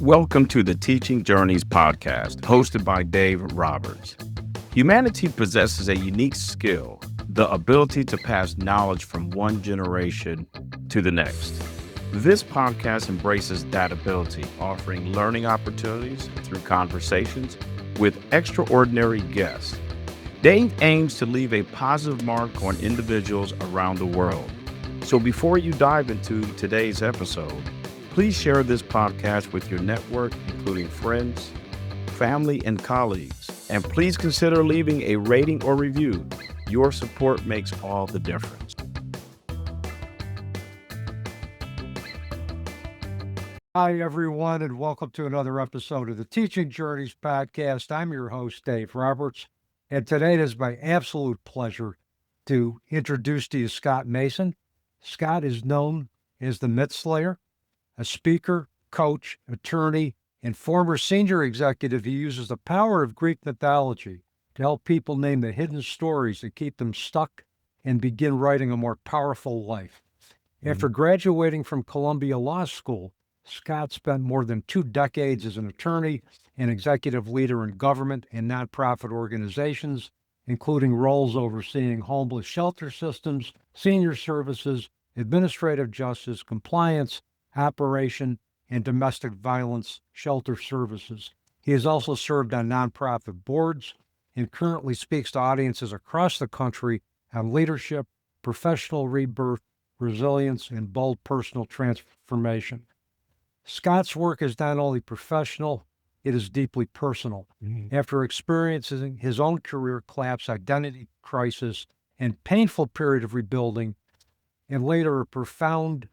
Welcome to the Teaching Journeys podcast, hosted by Dave Roberts. Humanity possesses a unique skill, the ability to pass knowledge from one generation to the next. This podcast embraces that ability, offering learning opportunities through conversations with extraordinary guests. Dave aims to leave a positive mark on individuals around the world. So before you dive into today's episode, please share this podcast with your network, including friends, family, and colleagues. And please consider leaving a rating or review. Your support makes all the difference. Hi, everyone, and welcome to another episode of the Teaching Journeys podcast. I'm your host, Dave Roberts, and today it is my absolute pleasure to introduce to you Scott Mason. Scott is known as the Myth Slayer, a speaker, coach, attorney, and former senior executive. He uses the power of Greek mythology to help people name the hidden stories that keep them stuck and begin writing a more powerful life. After graduating from Columbia Law School, Scott spent more than 2 decades as an attorney and executive leader in government and nonprofit organizations, including roles overseeing homeless shelter systems, senior services, administrative justice, compliance, operation, and domestic violence shelter services. He has also served on nonprofit boards and currently speaks to audiences across the country on leadership, professional rebirth, resilience, and bold personal transformation. Scott's work is not only professional, it is deeply personal. After experiencing his own career collapse, identity crisis, and painful period of rebuilding, and later a profound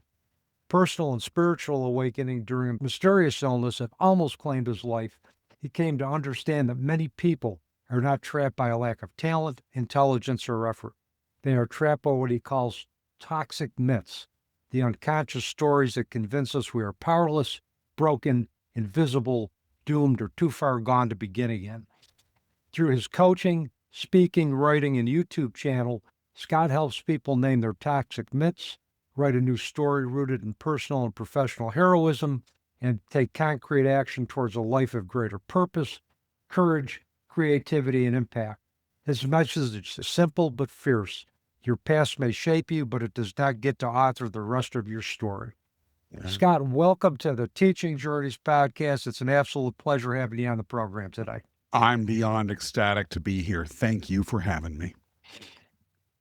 personal and spiritual awakening during a mysterious illness that almost claimed his life, he came to understand that many people are not trapped by a lack of talent, intelligence, or effort. They are trapped by what he calls toxic myths, the unconscious stories that convince us we are powerless, broken, invisible, doomed, or too far gone to begin again. Through his coaching, speaking, writing, and YouTube channel, Scott helps people name their toxic myths, write a new story rooted in personal and professional heroism, and take concrete action towards a life of greater purpose, courage, creativity, and impact. His message is simple but fierce. Your past may shape you, but it does not get to author the rest of your story. Yeah. Scott, welcome to the Teaching Journeys podcast. It's an absolute pleasure having you on the program today. I'm beyond ecstatic to be here. Thank you for having me.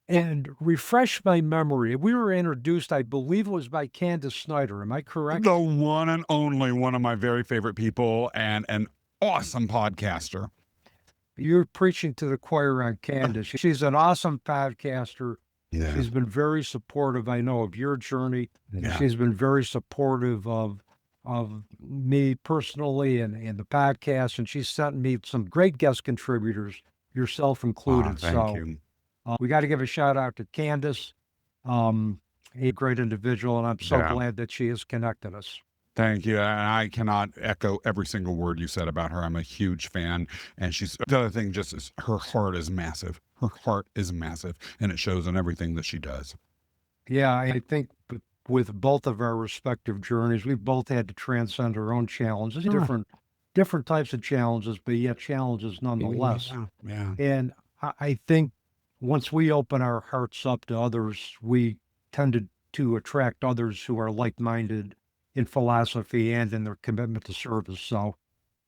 And refresh my memory. We were introduced, I believe it was by Candace Snyder. Am I correct? The one and only one of my very favorite people and an awesome podcaster. You're preaching to the choir on Candace. She's an awesome podcaster. Yeah. She's been very supportive, I know, of your journey. Yeah. She's been very supportive of me personally and the podcast. And she's sent me some great guest contributors, yourself included. Thank you. We got to give a shout out to Candace, a great individual, and I'm so glad that she has connected us. Thank you. And I cannot echo every single word you said about her. I'm a huge fan. And the other thing just is her heart is massive. Her heart is massive. And it shows in everything that she does. Yeah, I think with both of our respective journeys, we've both had to transcend our own challenges, different types of challenges, but yet challenges nonetheless. Yeah. And I think once we open our hearts up to others, we tend to attract others who are like-minded in philosophy and in their commitment to service. So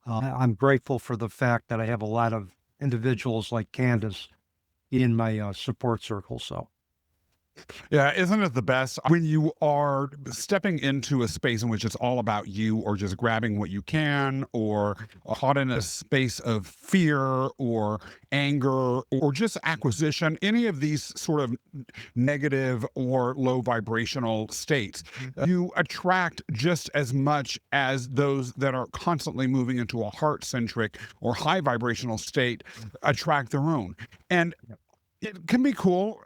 I'm grateful for the fact that I have a lot of individuals like Candace in my support circle. So. Yeah, isn't it the best when you are stepping into a space in which it's all about you or just grabbing what you can or caught in a space of fear or anger or just acquisition, any of these sort of negative or low vibrational states, you attract just as much as those that are constantly moving into a heart-centric or high vibrational state attract their own. And it can be cool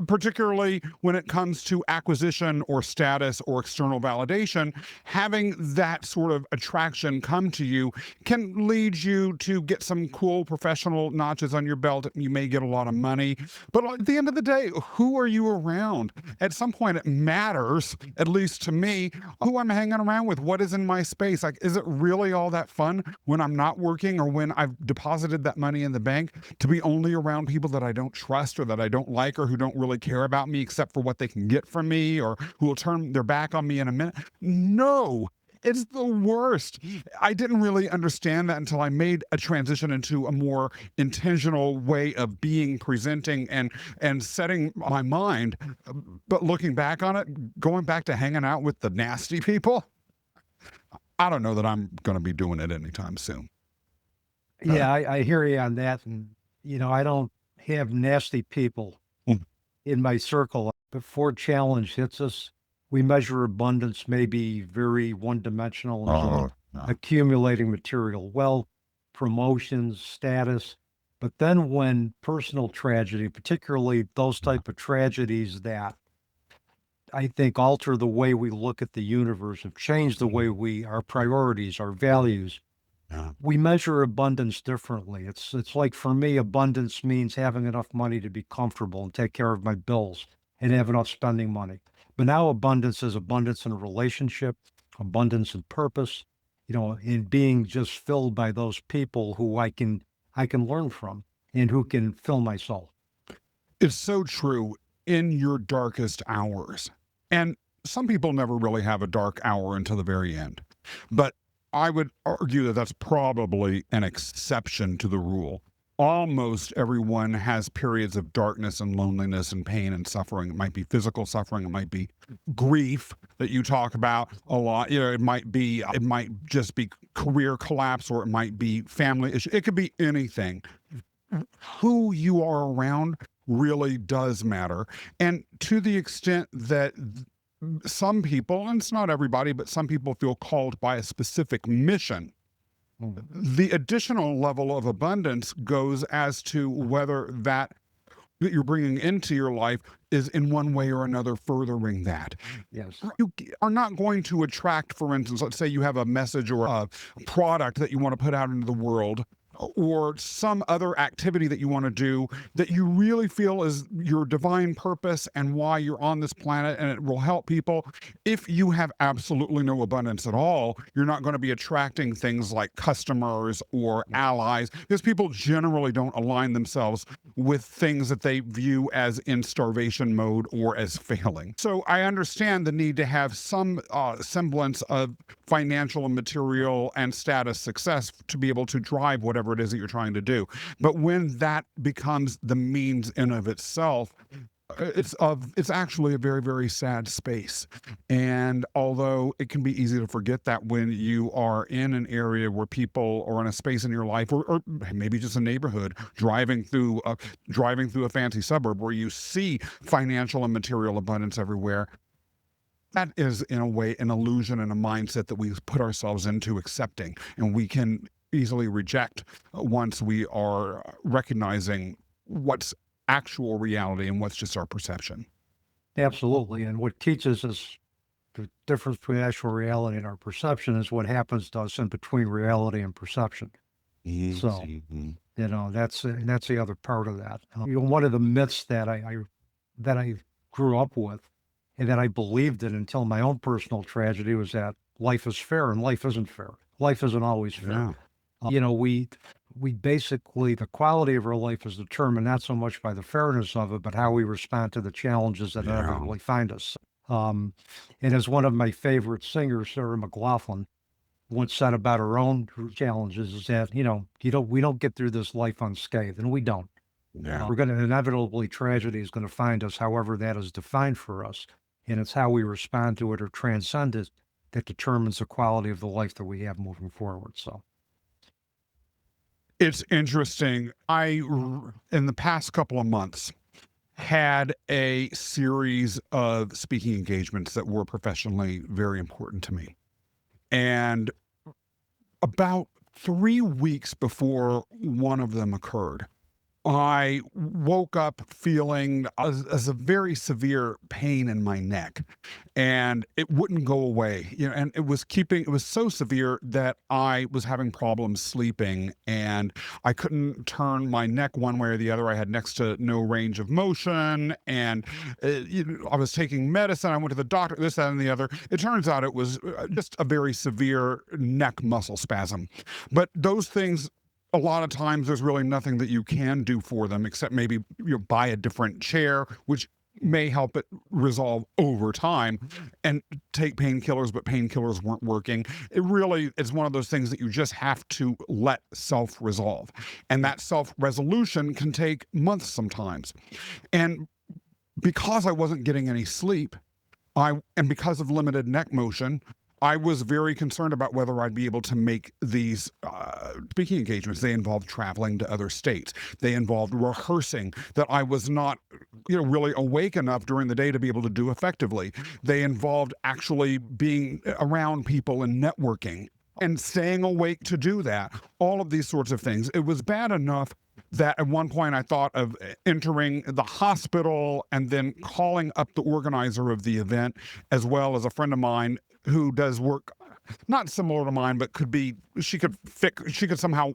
particularly when it comes to acquisition or status or external validation, having that sort of attraction come to you can lead you to get some cool professional notches on your belt. You may get a lot of money, but at the end of the day, who are you around? At some point, it matters, at least to me, who I'm hanging around with, what is in my space. Like, is it really all that fun when I'm not working or when I've deposited that money in the bank to be only around people that I don't trust or that I don't like or who don't really care about me except for what they can get from me or who will turn their back on me in a minute? No, it's the worst. I didn't really understand that until I made a transition into a more intentional way of being, presenting, and setting my mind. But looking back on it, going back to hanging out with the nasty people, I don't know that I'm going to be doing it anytime soon. Yeah, I hear you on that. And, I don't have nasty people in my circle. Before challenge hits us, we measure abundance maybe very one-dimensional, Oh, accumulating material wealth, promotions, status. But then when personal tragedy, particularly those type of tragedies that I think alter the way we look at the universe, have changed the way our priorities, our values, yeah. we measure abundance differently. It's like, for me, abundance means having enough money to be comfortable and take care of my bills and have enough spending money. But now abundance is abundance in a relationship, abundance in purpose, in being just filled by those people who I can learn from and who can fill my soul. It's so true in your darkest hours. And some people never really have a dark hour until the very end. But I would argue that that's probably an exception to the rule. Almost everyone has periods of darkness and loneliness and pain and suffering. It might be physical suffering. It might be grief that you talk about a lot. It might just be career collapse, or it might be family issue. It could be anything. Who you are around really does matter. And to the extent that some people, and it's not everybody, but some people feel called by a specific mission, the additional level of abundance goes as to whether that you're bringing into your life is in one way or another furthering that. Yes. You are not going to attract, for instance, let's say you have a message or a product that you want to put out into the world, or some other activity that you want to do that you really feel is your divine purpose and why you're on this planet and it will help people. If you have absolutely no abundance at all, you're not going to be attracting things like customers or allies, because people generally don't align themselves with things that they view as in starvation mode or as failing. So I understand the need to have some semblance of financial and material and status success to be able to drive whatever it is that you're trying to do. But when that becomes the means in of itself, it's actually a very, very sad space. And although it can be easy to forget that when you are in an area where people, or in a space in your life, or maybe just a neighborhood, driving through a fancy suburb where you see financial and material abundance everywhere, that is in a way an illusion and a mindset that we put ourselves into accepting, and we can easily reject once we are recognizing what's actual reality and what's just our perception. Absolutely. And what teaches us the difference between actual reality and our perception is what happens to us in between reality and perception. So, that's the other part of that. One of the myths that I grew up with and that I believed in until my own personal tragedy was that life is fair, and life isn't fair. Life isn't always fair. Yeah. We basically, the quality of our life is determined not so much by the fairness of it, but how we respond to the challenges that inevitably find us. And as one of my favorite singers, Sarah McLachlan, once said about her own challenges, is that, we don't get through this life unscathed, and we don't. Yeah. We're going to, inevitably, tragedy is going to find us, however that is defined for us. And it's how we respond to it or transcend it that determines the quality of the life that we have moving forward. So It's interesting. In the past couple of months, had a series of speaking engagements that were professionally very important to me. And about 3 weeks before one of them occurred, I woke up feeling as a very severe pain in my neck, and it wouldn't go away. And it was so severe that I was having problems sleeping, and I couldn't turn my neck one way or the other. I had next to no range of motion, and I was taking medicine. I went to the doctor, this, that, and the other. It turns out it was just a very severe neck muscle spasm. But those things, a lot of times there's really nothing that you can do for them except maybe buy a different chair, which may help it resolve over time, and take painkillers, but painkillers weren't working. It really is one of those things that you just have to let self-resolve. And that self-resolution can take months sometimes. And because I wasn't getting any sleep, and because of limited neck motion, I was very concerned about whether I'd be able to make these speaking engagements. They involved traveling to other states. They involved rehearsing that I was not, really awake enough during the day to be able to do effectively. They involved actually being around people and networking and staying awake to do that. All of these sorts of things. It was bad enough that at one point I thought of entering the hospital and then calling up the organizer of the event, as well as a friend of mine who does work not similar to mine, but she could somehow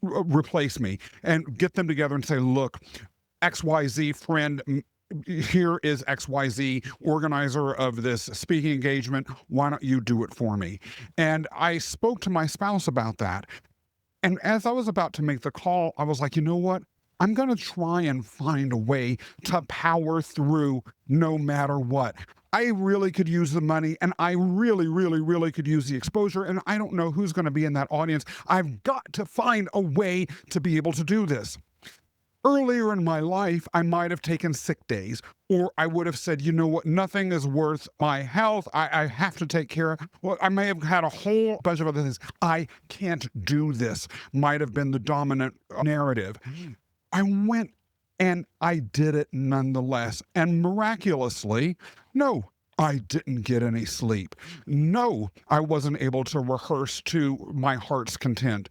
replace me, and get them together and say, look, XYZ friend, here is XYZ organizer of this speaking engagement. Why don't you do it for me? And I spoke to my spouse about that. And as I was about to make the call, I was like, you know what? I'm going to try and find a way to power through no matter what. I really could use the money, and I really, really, really could use the exposure, and I don't know who's going to be in that audience. I've got to find a way to be able to do this. Earlier in my life, I might have taken sick days, or I would have said, you know what, nothing is worth my health. I have to take care of. Well, I may have had a whole bunch of other things. I can't do this, might have been the dominant narrative. I went and I did it nonetheless. And miraculously, no, I didn't get any sleep. No, I wasn't able to rehearse to my heart's content.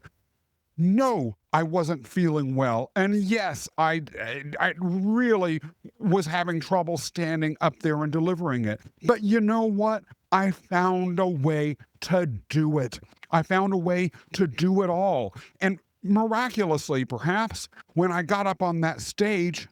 No, I wasn't feeling well. And yes, I really was having trouble standing up there and delivering it. But you know what? I found a way to do it. I found a way to do it all. And miraculously, perhaps, when I got up on that stage,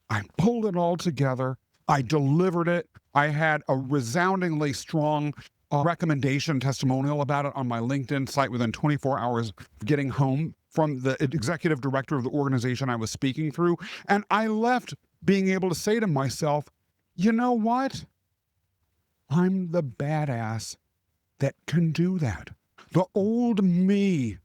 I pulled it all together. I delivered it. I had a resoundingly strong recommendation testimonial about it on my LinkedIn site within 24 hours of getting home from the executive director of the organization I was speaking through. And I left being able to say to myself, you know what? I'm the badass that can do that. The old me,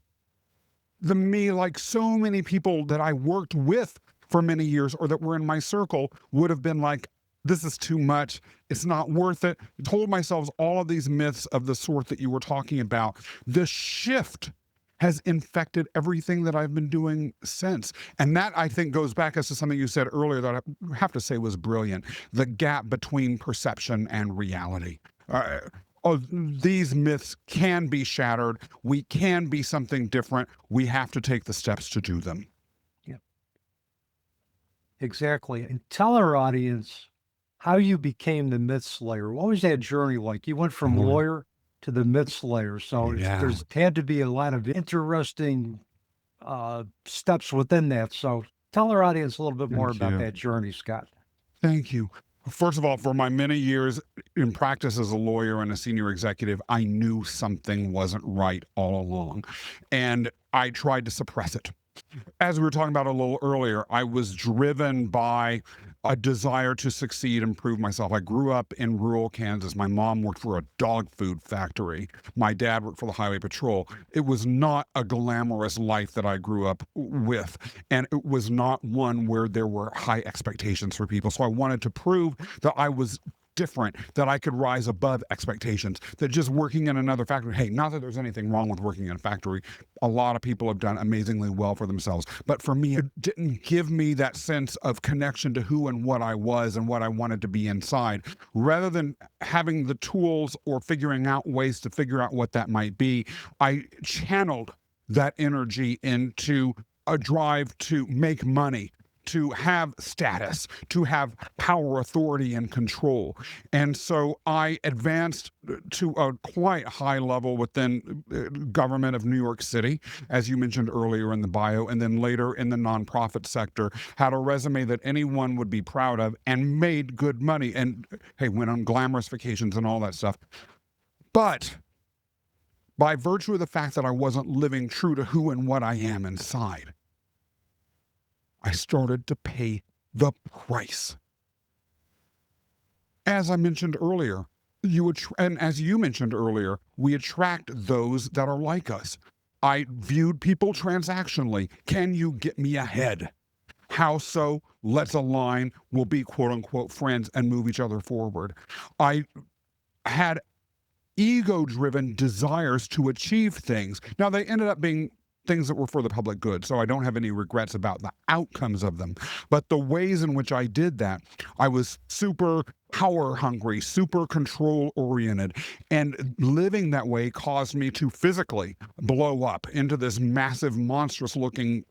the me like so many people that I worked with for many years or that were in my circle would have been like, this is too much. It's not worth it. I told myself all of these myths of the sort that you were talking about. The shift has infected everything that I've been doing since. And that, I think, goes back as to something you said earlier that I have to say was brilliant. The gap between perception and reality. These myths can be shattered. We can be something different. We have to take the steps to do them. Yeah, exactly. And tell our audience how you became the myth slayer. What was that journey like? You went from lawyer to the myth slayer. So there's had to be a lot of interesting steps within that. So tell our audience a little bit more about that journey, Scott. Thank you. First of all, for my many years in practice as a lawyer and a senior executive, I knew something wasn't right all along, and I tried to suppress it. As we were talking about a little earlier, I was driven by a desire to succeed and prove myself. I grew up in rural Kansas. My mom worked for a dog food factory. My dad worked for the Highway Patrol. It was not a glamorous life that I grew up with, and it was not one where there were high expectations for people. So I wanted to prove that I was different, that I could rise above expectations, that just working in another factory, hey, not that there's anything wrong with working in a factory. A lot of people have done amazingly well for themselves. But for me, it didn't give me that sense of connection to who and what I was and what I wanted to be inside. Rather than having the tools or figuring out ways to figure out what that might be, I channeled that energy into a drive to make money, to have status, to have power, authority, and control. And so I advanced to a quite high level within government of New York City, as you mentioned earlier in the bio, and then later in the nonprofit sector, had a resume that anyone would be proud of and made good money. And hey, went on glamorous vacations and all that stuff. But by virtue of the fact that I wasn't living true to who and what I am inside, I started to pay the price. As I mentioned earlier, and as you mentioned earlier, we attract those that are like us. I viewed people transactionally. Can you get me ahead? How so? Let's align. We'll be quote unquote friends and move each other forward. I had ego-driven desires to achieve things. Now, they ended up being things that were for the public good, so I don't have any regrets about the outcomes of them. But the ways in which I did that, I was super power hungry, super control oriented, and living that way caused me to physically blow up into this massive, monstrous looking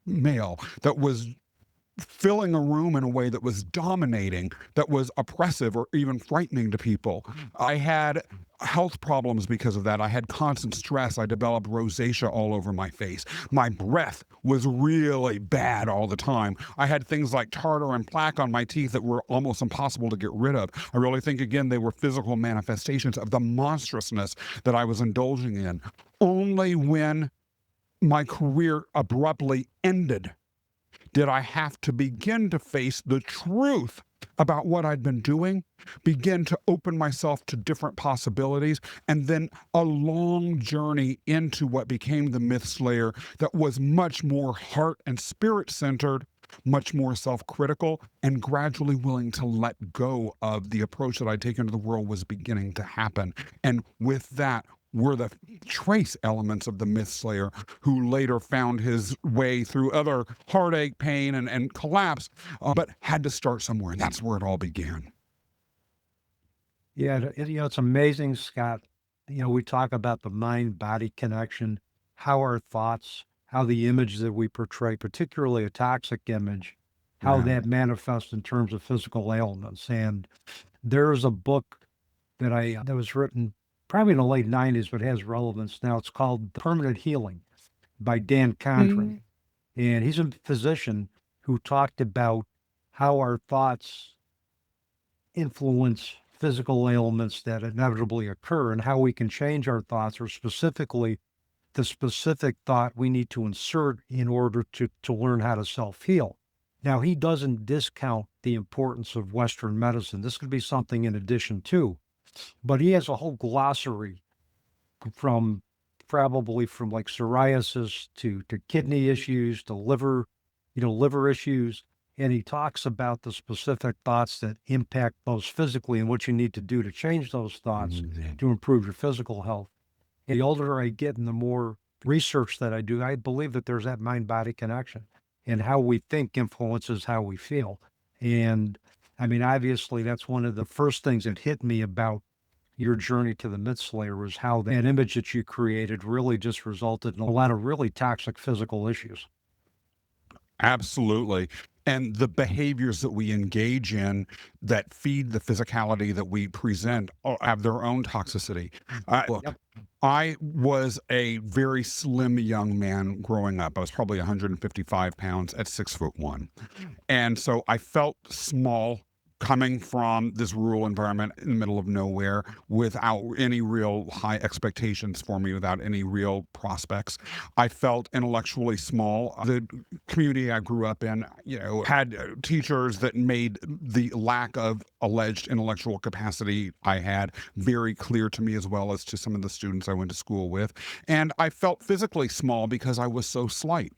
male that was filling a room in a way that was dominating, that was oppressive or even frightening to people. I had health problems because of that. I had constant stress. I developed rosacea all over my face. My breath was really bad all the time. I had things like tartar and plaque on my teeth that were almost impossible to get rid of. I really think, again, they were physical manifestations of the monstrousness that I was indulging in. Only when my career abruptly ended did I have to begin to face the truth about what I'd been doing, begin to open myself to different possibilities, and then a long journey into what became the Myth Slayer that was much more heart and spirit centered, much more self-critical, and gradually willing to let go of the approach that I'd taken to the world was beginning to happen. And with that were the trace elements of the Myth Slayer, who later found his way through other heartache, pain, and collapse, but had to start somewhere, and that's where it all began. Yeah, it's amazing, Scott. We talk about the mind-body connection, how our thoughts, how the image that we portray, particularly a toxic image, how Yeah. that manifests in terms of physical ailments. And there's a book that was written probably in the late 90s, but has relevance now. It's called Permanent Healing by Dan Condren. And he's a physician who talked about how our thoughts influence physical ailments that inevitably occur and how we can change our thoughts, or specifically the specific thought we need to insert in order to learn how to self-heal. Now, he doesn't discount the importance of Western medicine. This could be something in addition to, but he has a whole glossary from like psoriasis to kidney issues to liver issues. And he talks about the specific thoughts that impact those physically and what you need to do to change those thoughts to improve your physical health. And the older I get and the more research that I do, I believe that there's that mind-body connection, and how we think influences how we feel. And I mean, obviously, that's one of the first things that hit me about your journey to the Myth Slayer, was how that image that you created really just resulted in a lot of really toxic physical issues. Absolutely. And the behaviors that we engage in that feed the physicality that we present have their own toxicity. Look, I was a very slim young man growing up. I was probably 155 pounds at 6'1". And so I felt small, coming from this rural environment in the middle of nowhere, without any real high expectations for me, without any real prospects. I felt intellectually small. The community I grew up in, had teachers that made the lack of alleged intellectual capacity I had very clear to me, as well as to some of the students I went to school with. And I felt physically small because I was so slight.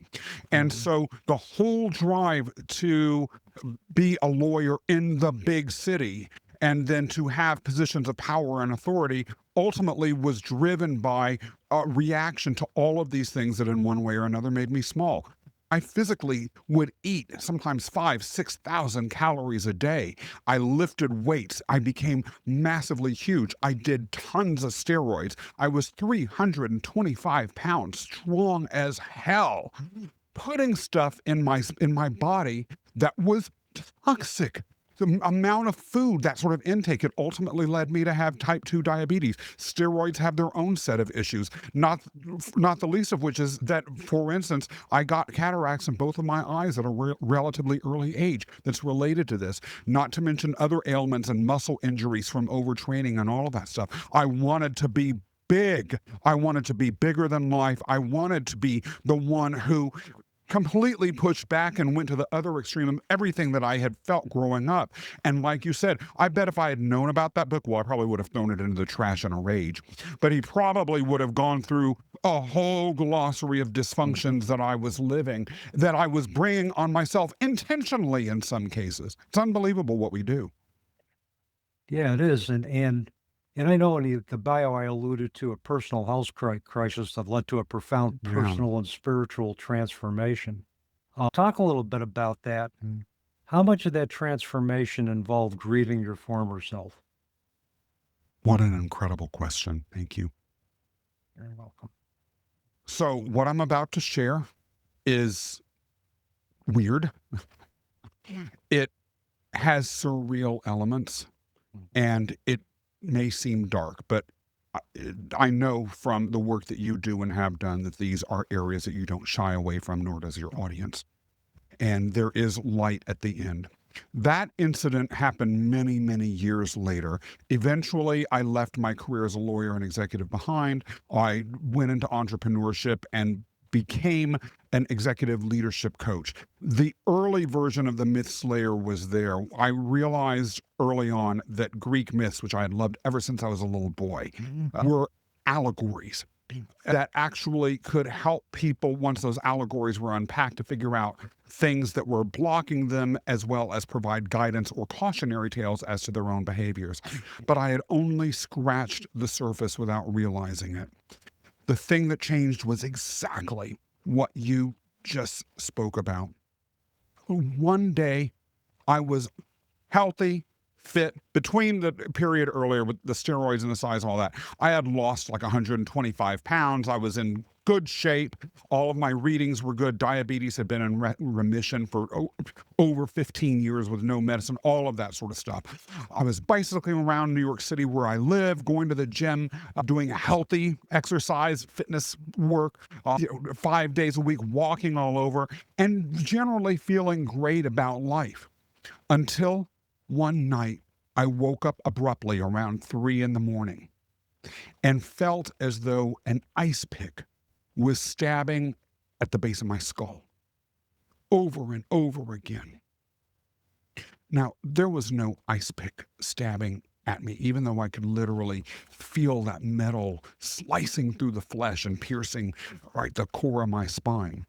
And so the whole drive to be a lawyer in the big city, and then to have positions of power and authority, ultimately was driven by a reaction to all of these things that in one way or another made me small. I physically would eat sometimes 5,000-6,000 calories a day. I lifted weights. I became massively huge. I did tons of steroids. I was 325 pounds, strong as hell. putting stuff in my body that was toxic. The amount of food, that sort of intake, it ultimately led me to have type 2 diabetes. Steroids have their own set of issues, not the least of which is that, for instance, I got cataracts in both of my eyes at a relatively early age that's related to this, not to mention other ailments and muscle injuries from overtraining and all of that stuff. I wanted to be big. I wanted to be bigger than life. I wanted to be the one who completely pushed back and went to the other extreme of everything that I had felt growing up. And like you said, I bet if I had known about that book, well, I probably would have thrown it into the trash in a rage. But he probably would have gone through a whole glossary of dysfunctions that I was living, that I was bringing on myself intentionally in some cases. It's unbelievable what we do. Yeah, it is. And I know in the bio I alluded to a personal health crisis that led to a profound Yeah. personal and spiritual transformation. Talk a little bit about that. And how much of that transformation involved grieving your former self? What an incredible question. Thank you. You're welcome. So what I'm about to share is weird. It has surreal elements, and it may seem dark, but I know from the work that you do and have done that these are areas that you don't shy away from, nor does your audience. And there is light at the end. That incident happened many, many years later. Eventually, I left my career as a lawyer and executive behind. I went into entrepreneurship and became an executive leadership coach. The early version of the Myth Slayer was there. I realized early on that Greek myths, which I had loved ever since I was a little boy, were allegories that actually could help people, once those allegories were unpacked, to figure out things that were blocking them, as well as provide guidance or cautionary tales as to their own behaviors. But I had only scratched the surface without realizing it. The thing that changed was exactly what you just spoke about. One day, I was healthy, fit. Between the period earlier with the steroids and the size and all that, I had lost like 125 pounds. I was in good shape. All of my readings were good. Diabetes had been in remission for over 15 years with no medicine, all of that sort of stuff. I was bicycling around New York City where I live, going to the gym, doing healthy exercise, fitness work, 5 days a week, walking all over, and generally feeling great about life. Until one night, I woke up abruptly around 3 a.m. and felt as though an ice pick was stabbing at the base of my skull over and over again. Now, there was no ice pick stabbing at me, even though I could literally feel that metal slicing through the flesh and piercing right the core of my spine.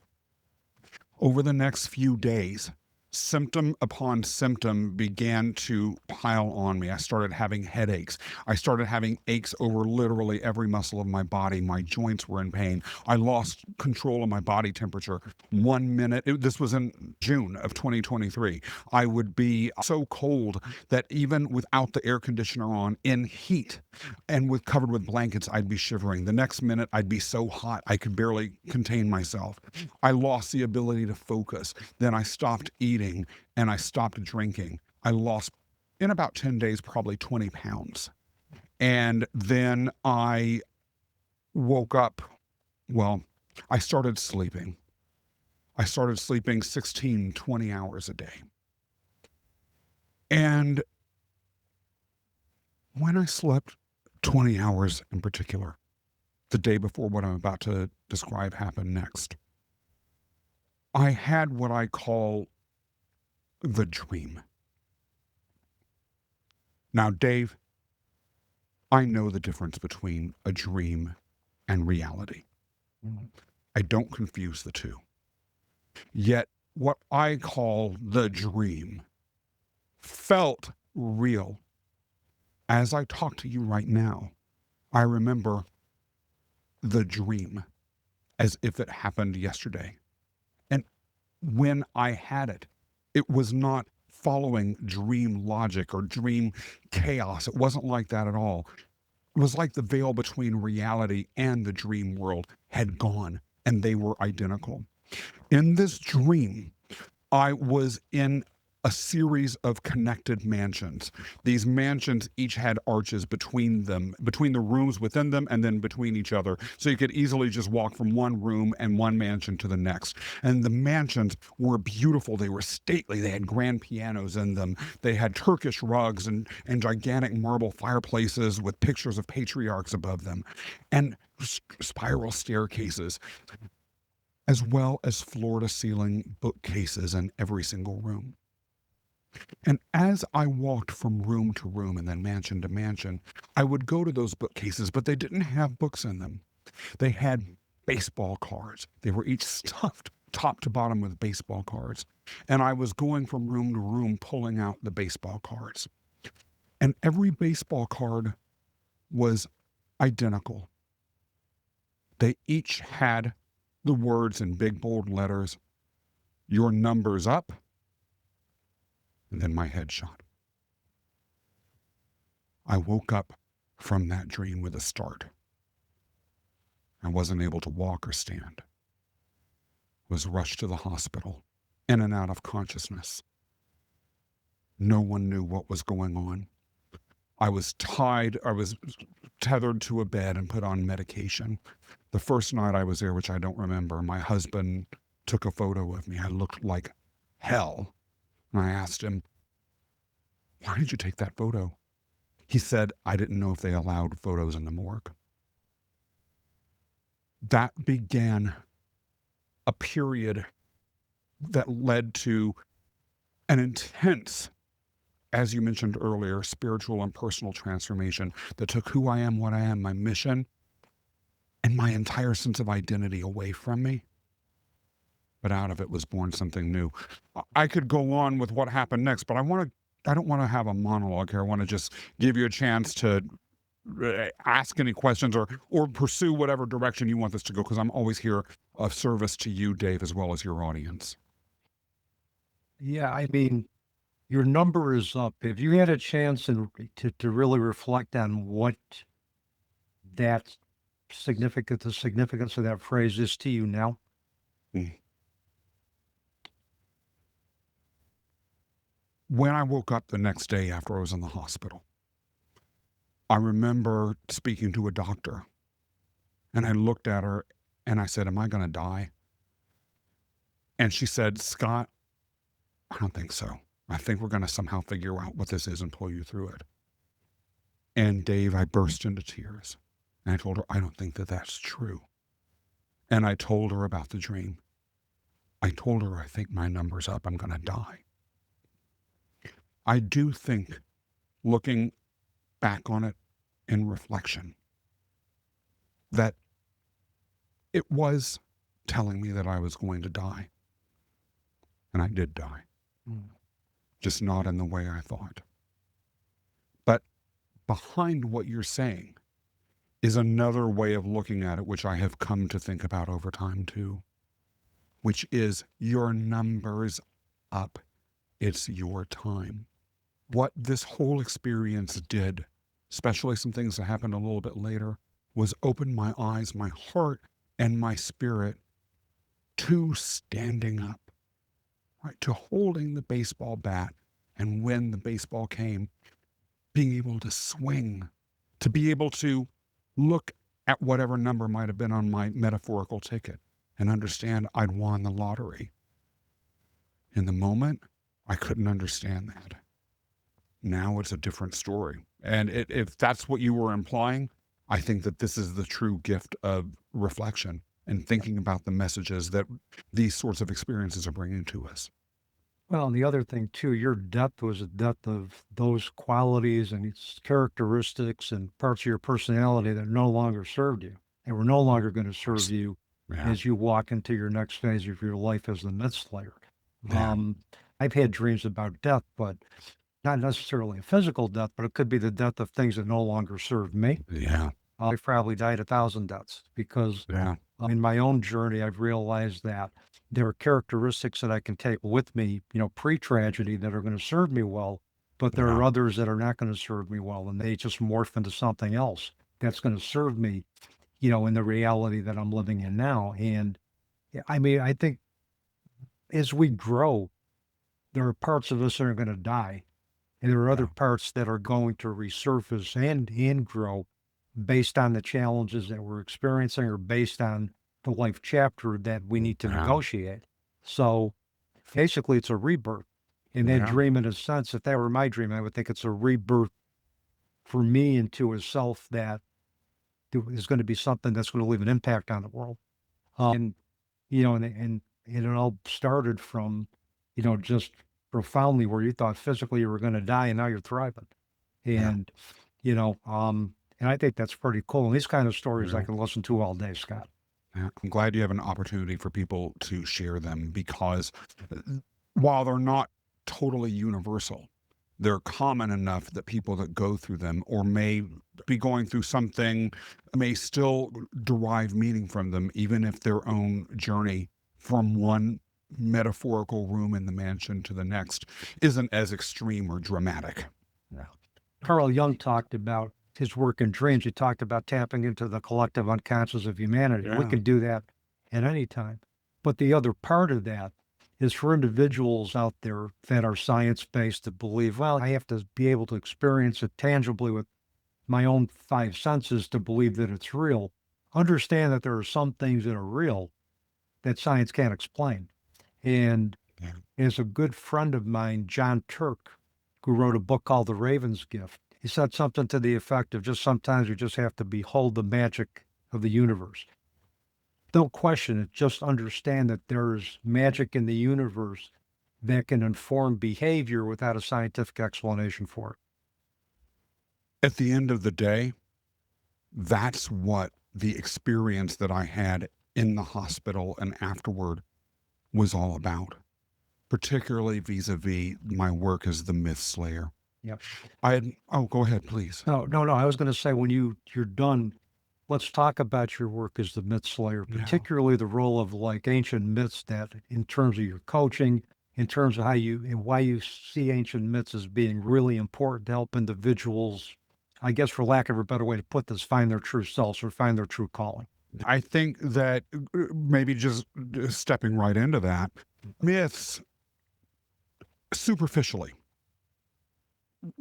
Over the next few days, symptom upon symptom began to pile on me. I started having headaches. I started having aches over literally every muscle of my body. My joints were in pain. I lost control of my body temperature. 1 minute, this was in June of 2023, I would be so cold that even without the air conditioner on, in heat and covered with blankets, I'd be shivering. The next minute, I'd be so hot I could barely contain myself. I lost the ability to focus. Then I stopped eating and I stopped drinking. I lost, in about 10 days, probably 20 pounds. And then I woke up, well, I started sleeping. I started sleeping 16, 20 hours a day. And when I slept 20 hours in particular, the day before what I'm about to describe happened next, I had what I call the dream. Now, Dave, I know the difference between a dream and reality. I don't confuse the two. Yet, what I call the dream felt real. As I talk to you right now, I remember the dream as if it happened yesterday. And when I had it, it was not following dream logic or dream chaos. It wasn't like that at all. It was like the veil between reality and the dream world had gone, and they were identical. In this dream, I was in a series of connected mansions. These mansions each had arches between them, between the rooms within them, and then between each other. So you could easily just walk from one room and one mansion to the next. And the mansions were beautiful. They were stately. They had grand pianos in them. They had Turkish rugs and gigantic marble fireplaces with pictures of patriarchs above them, and spiral staircases, as well as floor-to-ceiling bookcases in every single room. And as I walked from room to room and then mansion to mansion, I would go to those bookcases, but they didn't have books in them. They had baseball cards. They were each stuffed top to bottom with baseball cards. And I was going from room to room pulling out the baseball cards. And every baseball card was identical. They each had the words in big bold letters, "Your number's up." And then my head shot. I woke up from that dream with a start. I wasn't able to walk or stand. Was rushed to the hospital, in and out of consciousness. No one knew what was going on. I was tethered to a bed and put on medication. The first night I was there, which I don't remember, my husband took a photo of me. I looked like hell. And I asked him, "Why did you take that photo?" He said, "I didn't know if they allowed photos in the morgue." That began a period that led to an intense, as you mentioned earlier, spiritual and personal transformation that took who I am, what I am, my mission, and my entire sense of identity away from me. But out of it was born something new. I could go on with what happened next, but I don't want to have a monologue here. I want to just give you a chance to ask any questions or pursue whatever direction you want this to go, because I'm always here of service to you, Dave, as well as your audience. Yeah, I mean, your number is up. If you had a chance to really reflect on what that the significance of that phrase is to you now. When I woke up the next day after I was in the hospital, I remember speaking to a doctor, and I looked at her and I said, "Am I going to die?" And she said, "Scott, I don't think so. I think we're going to somehow figure out what this is and pull you through it." And Dave, I burst into tears. And I told her, "I don't think that that's true." And I told her about the dream. I told her, "I think my number's up. I'm going to die." I do think, looking back on it in reflection, that it was telling me that I was going to die. And I did die. Just not in the way I thought. But behind what you're saying is another way of looking at it, which I have come to think about over time too, which is your number's up. It's your time. What this whole experience did, especially some things that happened a little bit later, was open my eyes, my heart, and my spirit to standing up, right? To holding the baseball bat, and when the baseball came, being able to swing, to be able to look at whatever number might have been on my metaphorical ticket and understand I'd won the lottery. In the moment, I couldn't understand that. Now it's a different story. And if that's what you were implying, I think that this is the true gift of reflection and thinking about the messages that these sorts of experiences are bringing to us. Well, and the other thing too, your death was a death of those qualities and characteristics and parts of your personality that no longer served you and were no longer going to serve you as you walk into your next phase of your life as the myth slayer. Yeah. I've had dreams about death, but not necessarily a physical death, but it could be the death of things that no longer serve me. Yeah. I've probably died 1,000 deaths because in my own journey, I've realized that there are characteristics that I can take with me, pre-tragedy that are going to serve me well, but there are others that are not going to serve me well, and they just morph into something else that's going to serve me, in the reality that I'm living in now. And I mean, I think as we grow, there are parts of us that are going to die. And there are other parts that are going to resurface and grow based on the challenges that we're experiencing or based on the life chapter that we need to negotiate. So basically, it's a rebirth. And that dream, in a sense, if that were my dream, I would think it's a rebirth for me into a self that is going to be something that's going to leave an impact on the world. And it all started from, just profoundly where you thought physically you were going to die and now you're thriving. And, and I think that's pretty cool. And these kind of stories I can listen to all day, Scott. Yeah, I'm glad you have an opportunity for people to share them, because while they're not totally universal, they're common enough that people that go through them or may be going through something may still derive meaning from them, even if their own journey from one metaphorical room in the mansion to the next isn't as extreme or dramatic. Yeah. Carl Jung talked about his work in dreams. He talked about tapping into the collective unconscious of humanity. We can do that at any time. But the other part of that is for individuals out there that are science-based to believe, well, I have to be able to experience it tangibly with my own five senses to believe that it's real. Understand that there are some things that are real that science can't explain. And as a good friend of mine, John Turk, who wrote a book called The Raven's Gift, he said something to the effect of just sometimes you just have to behold the magic of the universe. Don't question it. Just understand that there's magic in the universe that can inform behavior without a scientific explanation for it. At the end of the day, that's what the experience that I had in the hospital and afterward was all about, particularly vis-a-vis my work as the myth slayer. Yep. Go ahead, please. No. I was going to say, when you're done, let's talk about your work as the myth slayer, particularly the role of like ancient myths, that in terms of your coaching, in terms of how you and why you see ancient myths as being really important to help individuals, I guess for lack of a better way to put this, find their true selves or find their true calling. I think that maybe just stepping right into that, myths superficially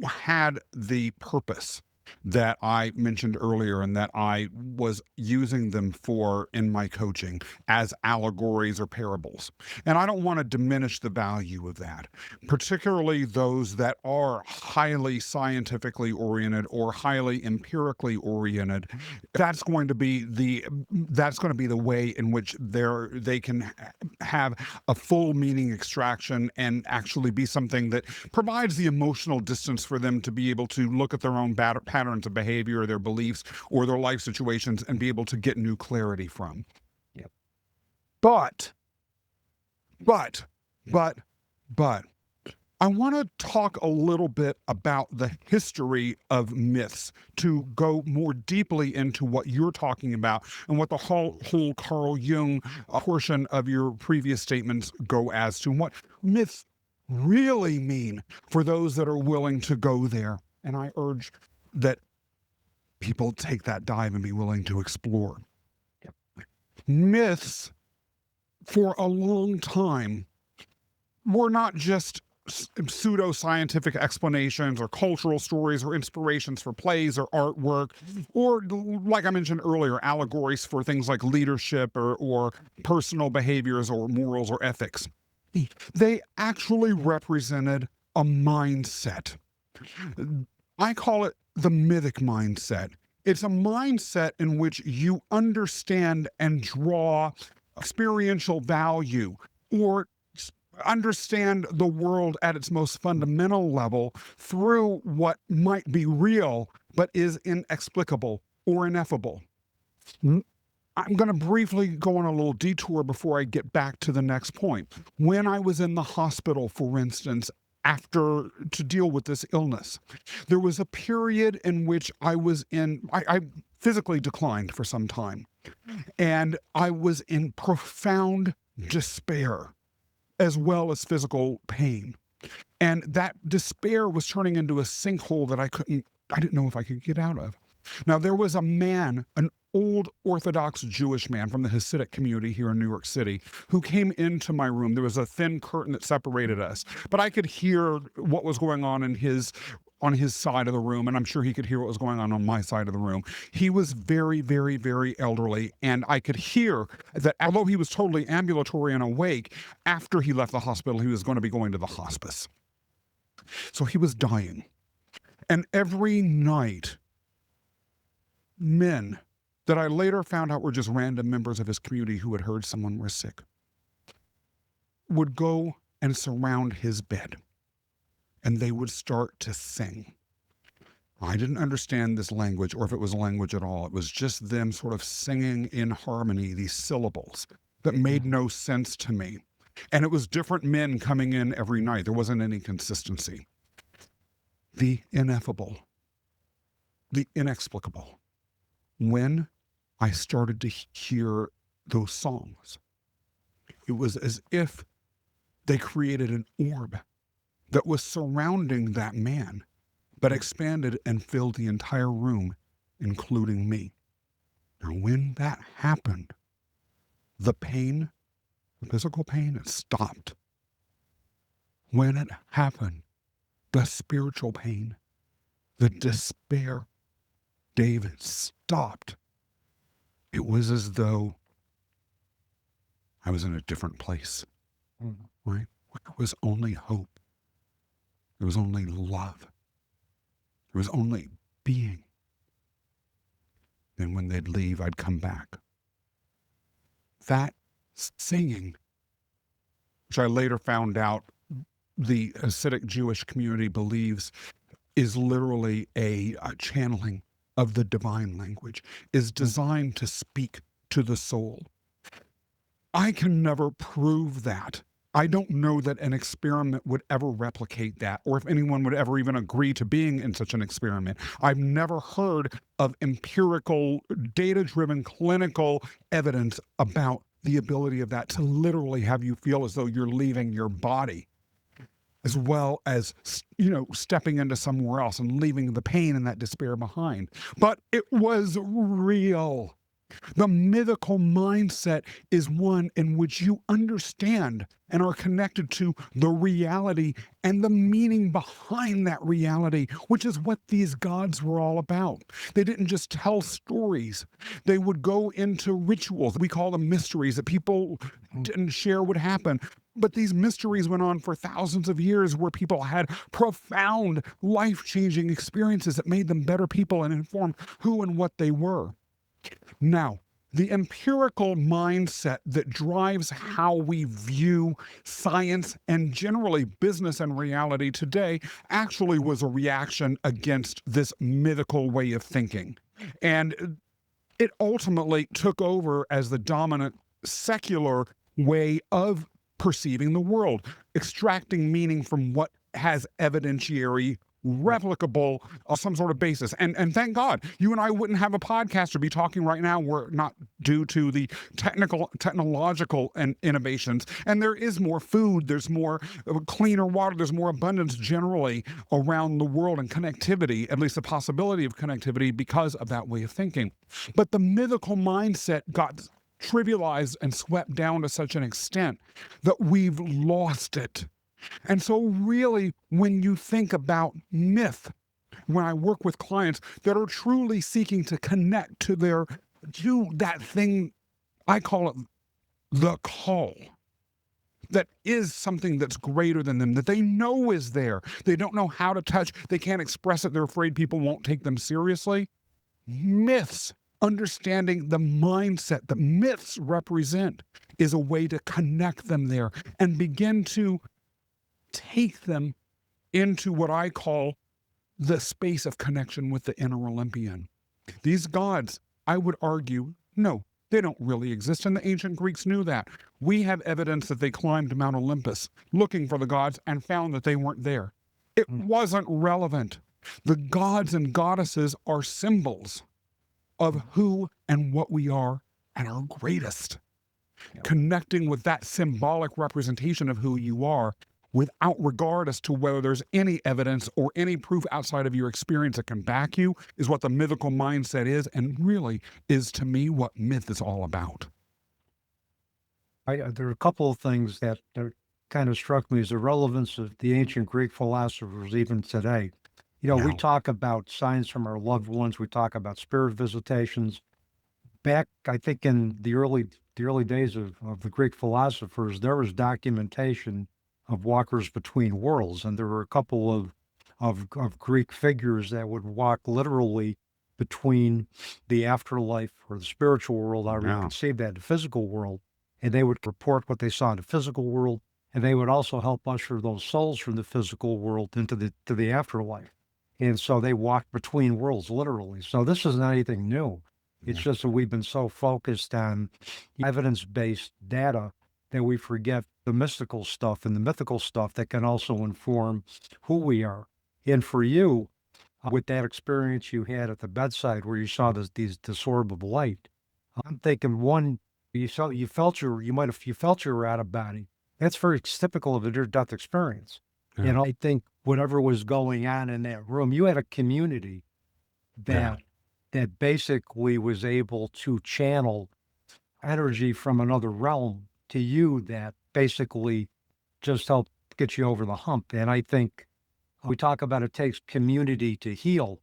had the purpose that I mentioned earlier and that I was using them for in my coaching as allegories or parables. And I don't want to diminish the value of that, particularly those that are highly scientifically oriented or highly empirically oriented. That's going to be the way in which they can have a full meaning extraction and actually be something that provides the emotional distance for them to be able to look at their own patterns of behavior or their beliefs or their life situations and be able to get new clarity from. Yep. But I want to talk a little bit about the history of myths to go more deeply into what you're talking about and what the whole Carl Jung portion of your previous statements go as to what myths really mean for those that are willing to go there. And I urge that people take that dive and be willing to explore. Yep. Myths, for a long time, were not just pseudo-scientific explanations or cultural stories or inspirations for plays or artwork, or, like I mentioned earlier, allegories for things like leadership or personal behaviors or morals or ethics. They actually represented a mindset. I call it the mythic mindset. It's a mindset in which you understand and draw experiential value or understand the world at its most fundamental level through what might be real but is inexplicable or ineffable. I'm going to briefly go on a little detour before I get back to the next point. When I was in the hospital, for instance, to deal with this illness, there was a period in which I physically declined for some time, and I was in profound despair as well as physical pain. And that despair was turning into a sinkhole that I didn't know if I could get out of. Now, there was a man, an old Orthodox Jewish man from the Hasidic community here in New York City who came into my room. There was a thin curtain that separated us, but I could hear what was going on on his side of the room, and I'm sure he could hear what was going on my side of the room. He was very, very, very elderly, and I could hear that although he was totally ambulatory and awake, after he left the hospital, he was going to be going to the hospice. So he was dying. And every night, men that I later found out were just random members of his community who had heard someone was sick would go and surround his bed, and they would start to sing. I didn't understand this language, or if it was a language at all. It was just them sort of singing in harmony, these syllables that made no sense to me. And it was different men coming in every night. There wasn't any consistency. The ineffable, the inexplicable. When I started to hear those songs, it was as if they created an orb that was surrounding that man, but expanded and filled the entire room, including me. Now, when that happened, the pain, the physical pain, it stopped. When it happened, the spiritual pain, the despair, David, stopped. It was as though I was in a different place, right? There was only hope. There was only love. There was only being. Then when they'd leave, I'd come back. That singing, which I later found out the Hasidic Jewish community believes is literally a channeling of the divine language, is designed to speak to the soul. I can never prove that. I don't know that an experiment would ever replicate that, or if anyone would ever even agree to being in such an experiment. I've never heard of empirical, data-driven clinical evidence about the ability of that to literally have you feel as though you're leaving your body, as well as, stepping into somewhere else and leaving the pain and that despair behind. But it was real. The mythical mindset is one in which you understand and are connected to the reality and the meaning behind that reality, which is what these gods were all about. They didn't just tell stories. They would go into rituals. We call them mysteries that people didn't share would happen. But these mysteries went on for thousands of years where people had profound, life-changing experiences that made them better people and informed who and what they were. Now, the empirical mindset that drives how we view science and generally business and reality today actually was a reaction against this mythical way of thinking. And it ultimately took over as the dominant secular way of perceiving the world, extracting meaning from what has evidentiary, replicable, some sort of basis. And thank God, you and I wouldn't have a podcast or be talking right now were not due to the technological and innovations. And there is more food, there's more cleaner water, there's more abundance generally around the world and connectivity, at least the possibility of connectivity because of that way of thinking. But the mythical mindset got trivialized and swept down to such an extent that we've lost it. And so really, when you think about myth, when I work with clients that are truly seeking to connect to that thing, I call it the call, that is something that's greater than them, that they know is there. They don't know how to touch. They can't express it. They're afraid people won't take them seriously. Myths, understanding the mindset that myths represent, is a way to connect them there and begin to take them into what I call the space of connection with the inner Olympian. These gods, I would argue, no, they don't really exist, and the ancient Greeks knew that. We have evidence that they climbed Mount Olympus looking for the gods and found that they weren't there. It wasn't relevant. The gods and goddesses are symbols of who and what we are at our greatest. Connecting with that symbolic representation of who you are without regard as to whether there's any evidence or any proof outside of your experience that can back you, is what the mythical mindset is, and really is, to me, what myth is all about. There are a couple of things that kind of struck me as the relevance of the ancient Greek philosophers even today. We Yeah. talk about signs from our loved ones. We talk about spirit visitations. Back, I think, in the early days of the Greek philosophers, there was documentation of walkers between worlds, and there were a couple of Greek figures that would walk literally between the afterlife or the spiritual world, however you Yeah. conceive that, the physical world, and they would report what they saw in the physical world, and they would also help usher those souls from the physical world into the afterlife. And so they walked between worlds, literally. So this isn't anything new. It's Yeah. just that we've been so focused on evidence-based data that we forget the mystical stuff and the mythical stuff that can also inform who we are. And for you, with that experience you had at the bedside where you saw this orb of light, I'm thinking one, you felt you were out of body. That's very typical of a near-death experience. Yeah. And I think whatever was going on in that room, you had a community that basically was able to channel energy from another realm to you that basically just helped get you over the hump. And I think we talk about it takes community to heal,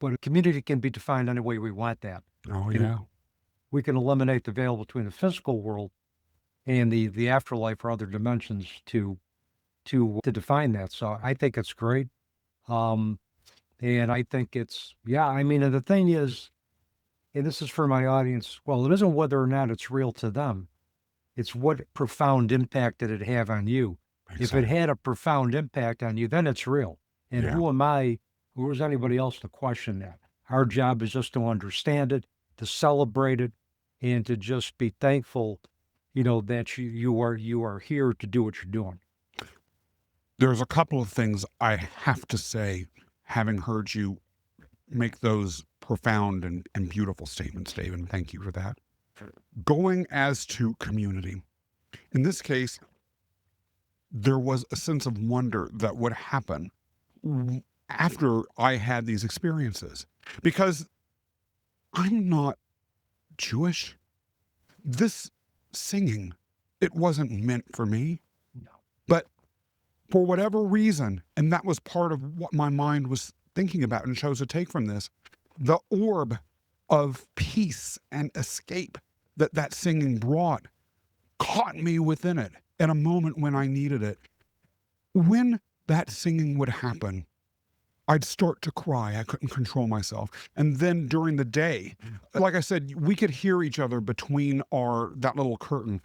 but a community can be defined any way we want that. Oh, And yeah. we can eliminate the veil between the physical world and the afterlife or other dimensions to define that. So I think it's great. And I think and the thing is, and this is for my audience, well, it isn't whether or not it's real to them. It's what profound impact did it have on you? If it Exactly. had a profound impact on you, then it's real. And Yeah. who am I? Who is anybody else to question that? Our job is just to understand it, to celebrate it, and to just be thankful, that you are here to do what you're doing. There's a couple of things I have to say, having heard you make those profound and beautiful statements, Dave, and thank you for that. Going as to community, in this case, there was a sense of wonder that would happen after I had these experiences, because I'm not Jewish. This singing, it wasn't meant for me. No. But for whatever reason, and that was part of what my mind was thinking about and chose to take from this, the orb of peace and escape that singing brought caught me within it in a moment when I needed it. When that singing would happen, I'd start to cry. I couldn't control myself. And then during the day, like I said, we could hear each other between that little curtain.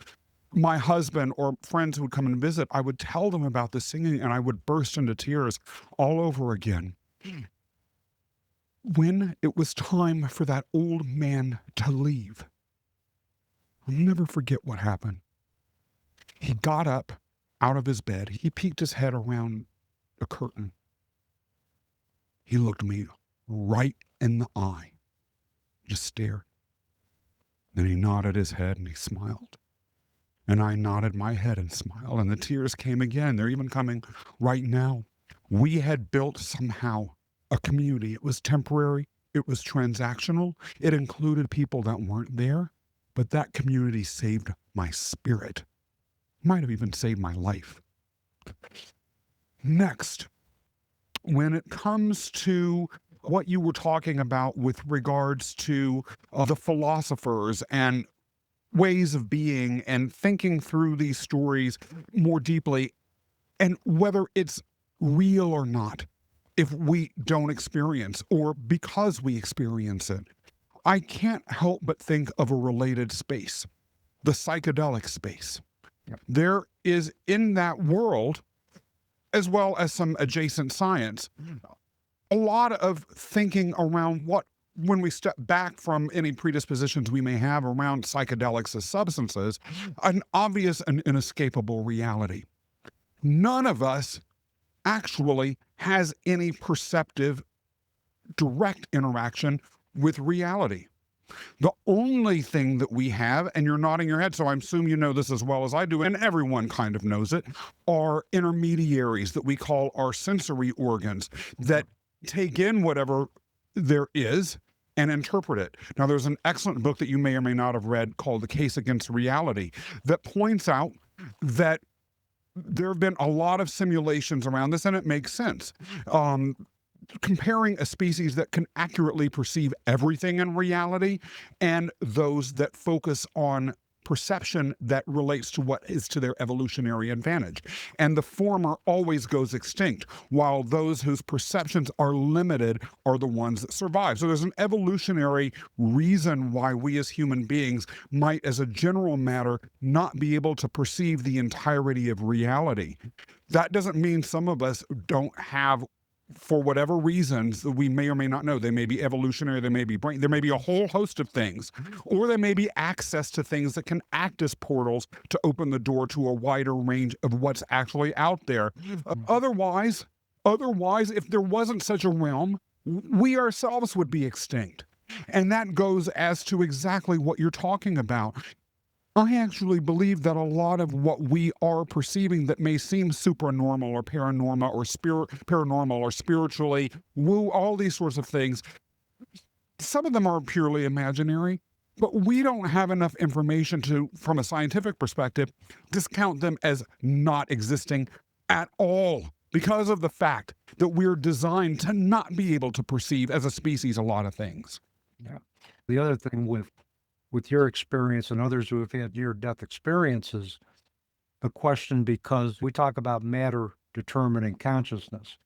My husband or friends who would come and visit, I would tell them about the singing and I would burst into tears all over again. When it was time for that old man to leave, I'll never forget what happened. He got up out of his bed. He peeked his head around a curtain. He looked me right in the eye, just stared. Then he nodded his head and he smiled. And I nodded my head and smiled, and the tears came again. They're even coming right now. We had built somehow a community. It was temporary. It was transactional. It included people that weren't there, but that community saved my spirit. Might have even saved my life. Next, when it comes to what you were talking about with regards to the philosophers and ways of being and thinking through these stories more deeply, and whether it's real or not, if we don't experience or because we experience it, I can't help but think of a related space, the psychedelic space. Yep. There is in that world, as well as some adjacent science, a lot of thinking around when we step back from any predispositions we may have around psychedelics as substances, an obvious and inescapable reality. None of us actually has any perceptive direct interaction with reality. The only thing that we have, and you're nodding your head, so I assume you know this as well as I do, and everyone kind of knows it, are intermediaries that we call our sensory organs that take in whatever there is and interpret it. Now, there's an excellent book that you may or may not have read called The Case Against Reality that points out that there have been a lot of simulations around this, and it makes sense. Comparing a species that can accurately perceive everything in reality and those that focus on perception that relates to what is to their evolutionary advantage. And the former always goes extinct, while those whose perceptions are limited are the ones that survive. So there's an evolutionary reason why we as human beings might, as a general matter, not be able to perceive the entirety of reality. That doesn't mean some of us don't have, for whatever reasons that we may or may not know. They may be evolutionary, they may be brain, there may be a whole host of things, or there may be access to things that can act as portals to open the door to a wider range of what's actually out there. Otherwise, if there wasn't such a realm, we ourselves would be extinct. And that goes as to exactly what you're talking about. I actually believe that a lot of what we are perceiving that may seem supernormal or paranormal or spiritually woo, all these sorts of things, some of them are purely imaginary, but we don't have enough information to, from a scientific perspective, discount them as not existing at all, because of the fact that we're designed to not be able to perceive as a species a lot of things. Yeah. The other thing with your experience and others who have had near-death experiences, the question, because we talk about matter determining consciousness,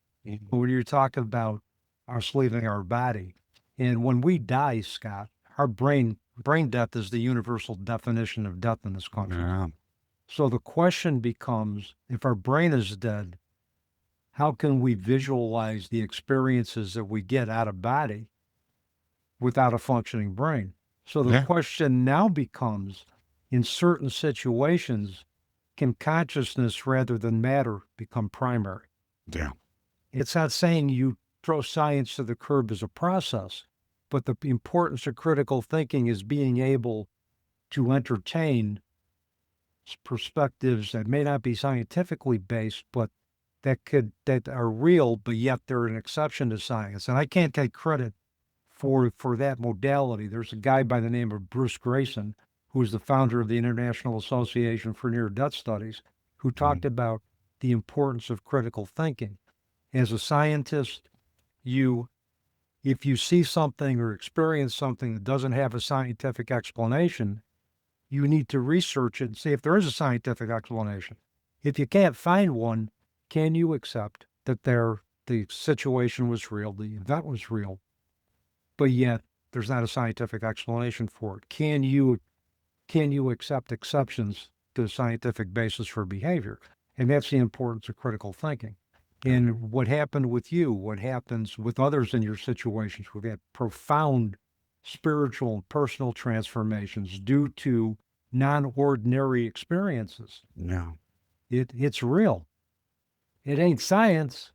but when you talk about us leaving our body, and when we die, Scott, our brain death is the universal definition of death in this country. Yeah. So the question becomes, if our brain is dead, how can we visualize the experiences that we get out of body without a functioning brain? So the question now becomes, in certain situations, can consciousness rather than matter become primary? Yeah. It's not saying you throw science to the curb as a process, but the importance of critical thinking is being able to entertain perspectives that may not be scientifically based, but that are real, but yet they're an exception to science. And I can't take credit for that modality. There's a guy by the name of Bruce Grayson, who is the founder of the International Association for Near-Death Studies, who talked about the importance of critical thinking. As a scientist, if you see something or experience something that doesn't have a scientific explanation, you need to research it and see if there is a scientific explanation. If you can't find one, can you accept that the situation was real, the event was real, but yet there's not a scientific explanation for it? Can you accept exceptions to the scientific basis for behavior? And that's the importance of critical thinking. And what happened with you, what happens with others in your situations, we've had profound spiritual and personal transformations due to non-ordinary experiences. No. It's real. It ain't science,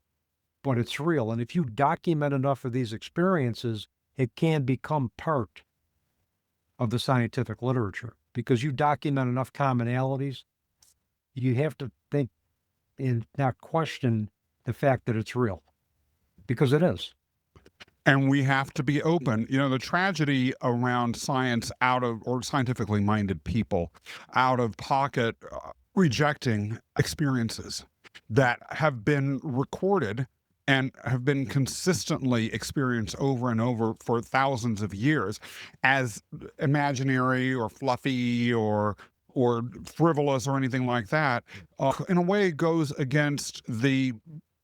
but it's real. And if you document enough of these experiences, it can become part of the scientific literature, because you document enough commonalities. You have to think and not question the fact that it's real, because it is. And we have to be open. You know, the tragedy around science or scientifically minded people out of pocket rejecting experiences that have been recorded and have been consistently experienced over and over for thousands of years as imaginary or fluffy or frivolous or anything like that, in a way goes against the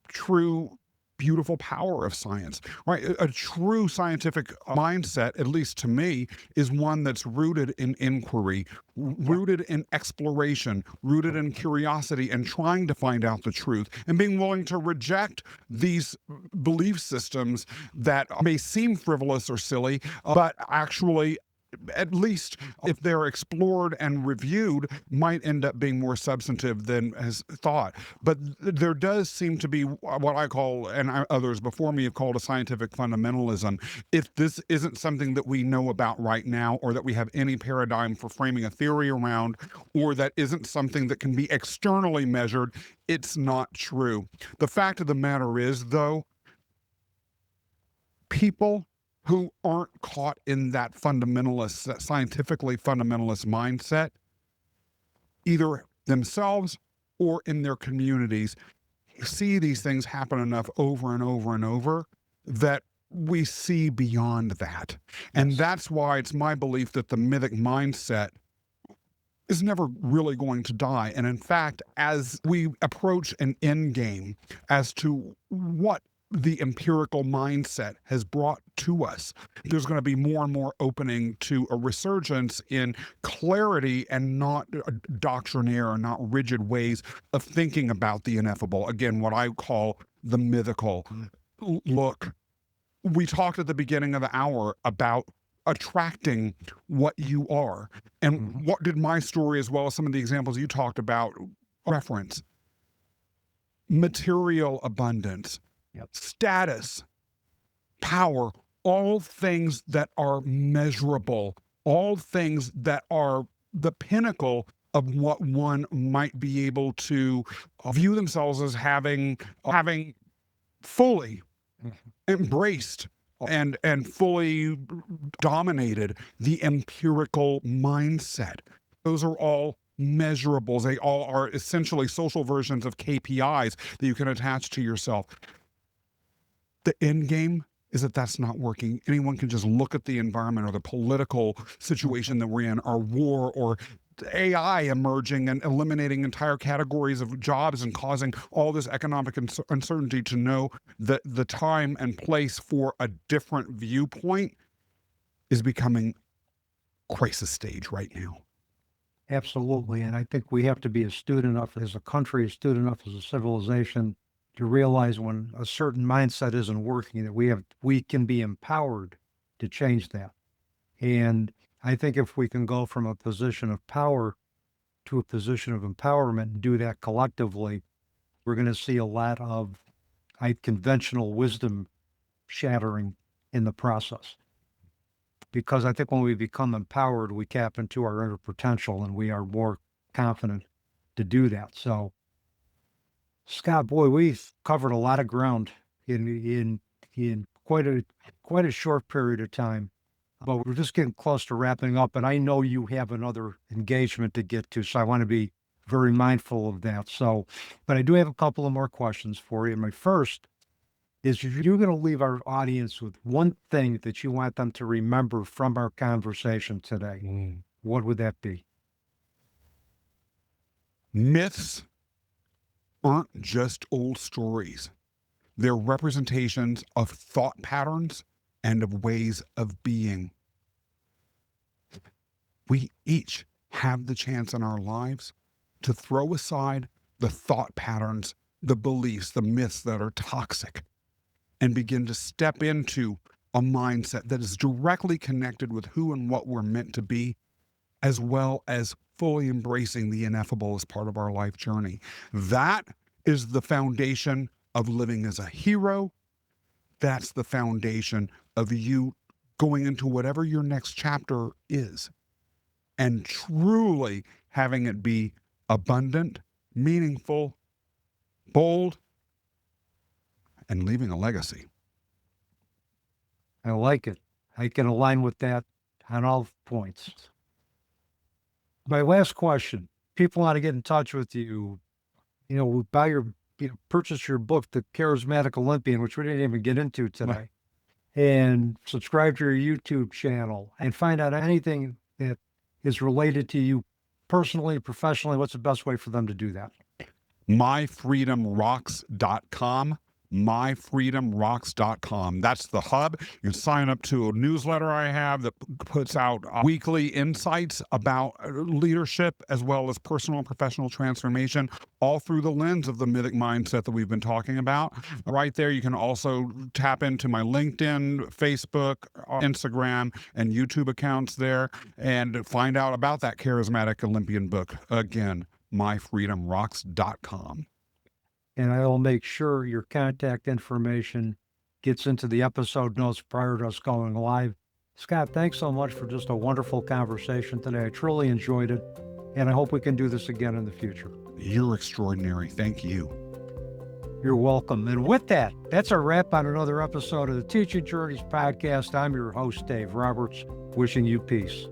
true beautiful power of science, right? A true scientific mindset, at least to me, is one that's rooted in inquiry, rooted in exploration, rooted in curiosity and trying to find out the truth, and being willing to reject these belief systems that may seem frivolous or silly, but actually at least if they're explored and reviewed, might end up being more substantive than has thought. But there does seem to be what I call, and others before me have called, a scientific fundamentalism. If this isn't something that we know about right now, or that we have any paradigm for framing a theory around, or that isn't something that can be externally measured, it's not true. The fact of the matter is, though, people who aren't caught in that fundamentalist, that scientifically fundamentalist mindset, either themselves or in their communities, see these things happen enough over and over and over that we see beyond that. And that's why it's my belief that the mythic mindset is never really going to die. And in fact, as we approach an end game as to what the empirical mindset has brought to us, there's going to be more and more opening to a resurgence in clarity and not doctrinaire or not rigid ways of thinking about the ineffable. Again, what I call the mythical. Look, we talked at the beginning of the hour about attracting what you are. And what did my story, as well as some of the examples you talked about, reference? Material abundance. Status, power, all things that are measurable, all things that are the pinnacle of what one might be able to view themselves as having fully embraced and fully dominated the empirical mindset. Those are all measurables. They all are essentially social versions of KPIs that you can attach to yourself. The end game is that that's not working. Anyone can just look at the environment or the political situation that we're in, or war, or AI emerging and eliminating entire categories of jobs and causing all this economic uncertainty, to know that the time and place for a different viewpoint is becoming crisis stage right now. Absolutely. And I think we have to be astute enough as a country, astute enough as a civilization, to realize when a certain mindset isn't working, that we can be empowered to change that. And I think if we can go from a position of power to a position of empowerment and do that collectively, we're going to see a lot of conventional wisdom shattering in the process. Because I think when we become empowered, we tap into our inner potential and we are more confident to do that. So, Scott, boy, we've covered a lot of ground in quite a short period of time, but we're just getting close to wrapping up. And I know you have another engagement to get to, so I want to be very mindful of that. So, but I do have a couple of more questions for you. And my first is, if you're going to leave our audience with one thing that you want them to remember from our conversation today, what would that be? Myths aren't just old stories. They're representations of thought patterns and of ways of being. We each have the chance in our lives to throw aside the thought patterns, the beliefs, the myths that are toxic, and begin to step into a mindset that is directly connected with who and what we're meant to be, as well as fully embracing the ineffable as part of our life journey. That is the foundation of living as a hero. That's the foundation of you going into whatever your next chapter is, and truly having it be abundant, meaningful, bold, and leaving a legacy. I like it. I can align with that on all points. My last question: people want to get in touch with you, buy purchase your book, The Charismatic Olympian, which we didn't even get into today, and subscribe to your YouTube channel and find out anything that is related to you personally, professionally. What's the best way for them to do that? myfreedomrocks.com, myfreedomrocks.com. That's the hub. You can sign up to a newsletter I have that puts out weekly insights about leadership as well as personal and professional transformation, all through the lens of the mythic mindset that we've been talking about. Right there, you can also tap into my LinkedIn, Facebook, Instagram, and YouTube accounts there and find out about that charismatic Olympian book. Again, myfreedomrocks.com. And I'll make sure your contact information gets into the episode notes prior to us going live. Scott, thanks so much for just a wonderful conversation today. I truly enjoyed it, and I hope we can do this again in the future. You're extraordinary. Thank you. You're welcome. And with that, that's a wrap on another episode of the Teaching Journeys podcast. I'm your host, Dave Roberts, wishing you peace.